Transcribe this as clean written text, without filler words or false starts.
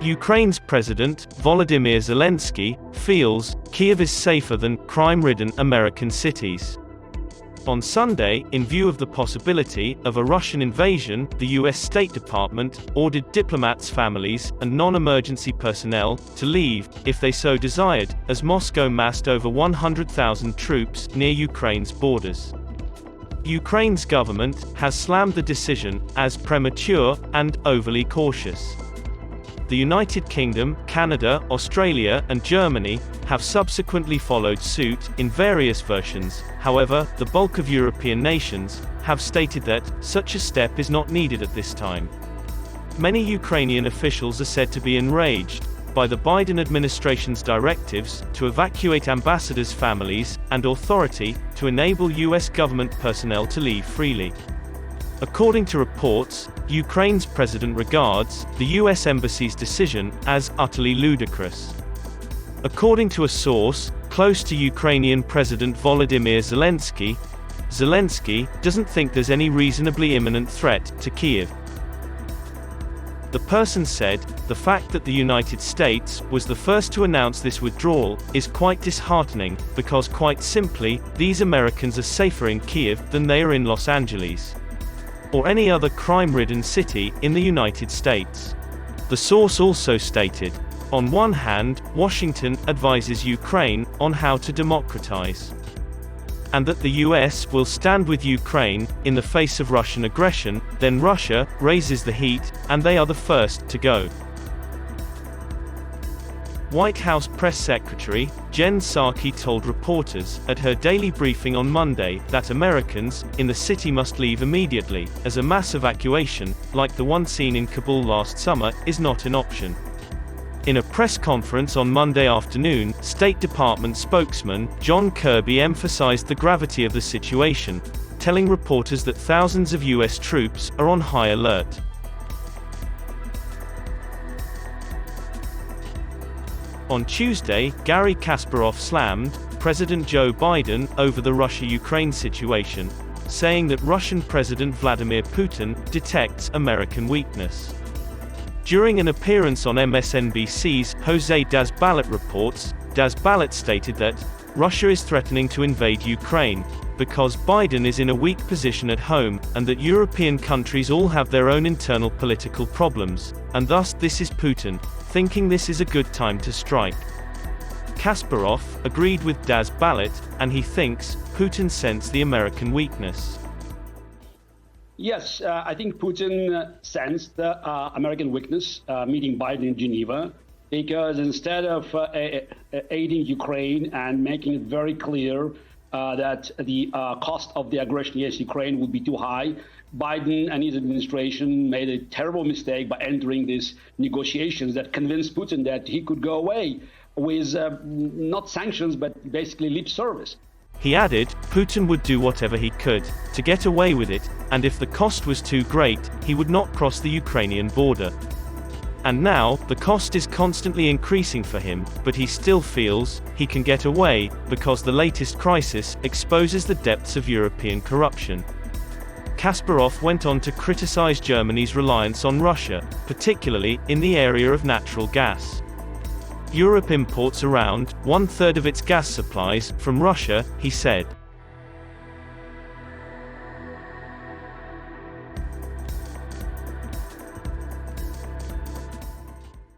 Ukraine's President, Volodymyr Zelensky, feels Kyiv is safer than crime-ridden American cities. On Sunday, in view of the possibility of a Russian invasion, the U.S. State Department ordered diplomats' families and non-emergency personnel to leave, if they so desired, as Moscow massed over 100,000 troops near Ukraine's borders. Ukraine's government has slammed the decision as premature and overly cautious. The United Kingdom, Canada, Australia, and Germany have subsequently followed suit in various versions. However, the bulk of European nations have stated that such a step is not needed at this time. Many Ukrainian officials are said to be enraged by the Biden administration's directives to evacuate ambassadors' families and authority to enable U.S. government personnel to leave freely. According to reports, Ukraine's president regards the U.S. embassy's decision as utterly ludicrous. According to a source close to Ukrainian President Volodymyr Zelensky, Zelensky doesn't think there's any reasonably imminent threat to Kyiv. The person said, "The fact that the United States was the first to announce this withdrawal is quite disheartening, because quite simply, these Americans are safer in Kyiv than they are in Los Angeles or any other crime-ridden city in the United States." The source also stated, on one hand, Washington advises Ukraine on how to democratize, and that the US will stand with Ukraine in the face of Russian aggression, then Russia raises the heat, and they are the first to go. White House Press Secretary Jen Psaki told reporters at her daily briefing on Monday that Americans in the city must leave immediately, as a mass evacuation, like the one seen in Kabul last summer, is not an option. In a press conference on Monday afternoon, State Department spokesman John Kirby emphasized the gravity of the situation, telling reporters that thousands of U.S. troops are on high alert. On Tuesday, Garry Kasparov slammed President Joe Biden over the Russia-Ukraine situation, saying that Russian President Vladimir Putin detects American weakness. During an appearance on MSNBC's José Daz-Balart reports, Daz-Balart stated that Russia is threatening to invade Ukraine because Biden is in a weak position at home, and that European countries all have their own internal political problems, and thus this is Putin thinking this is a good time to strike. Kasparov agreed with Daz-Balart, and he thinks Putin sensed the American weakness. Yes, I think Putin sensed the American weakness meeting Biden in Geneva, because instead of aiding Ukraine and making it very clear that the cost of the aggression against Ukraine would be too high, Biden and his administration made a terrible mistake by entering these negotiations that convinced Putin that he could go away with not sanctions, but basically lip service. He added, Putin would do whatever he could to get away with it, and if the cost was too great, he would not cross the Ukrainian border. And now, the cost is constantly increasing for him, but he still feels he can get away, because the latest crisis exposes the depths of European corruption. Kasparov went on to criticize Germany's reliance on Russia, particularly in the area of natural gas. Europe imports around one-third of its gas supplies from Russia, he said.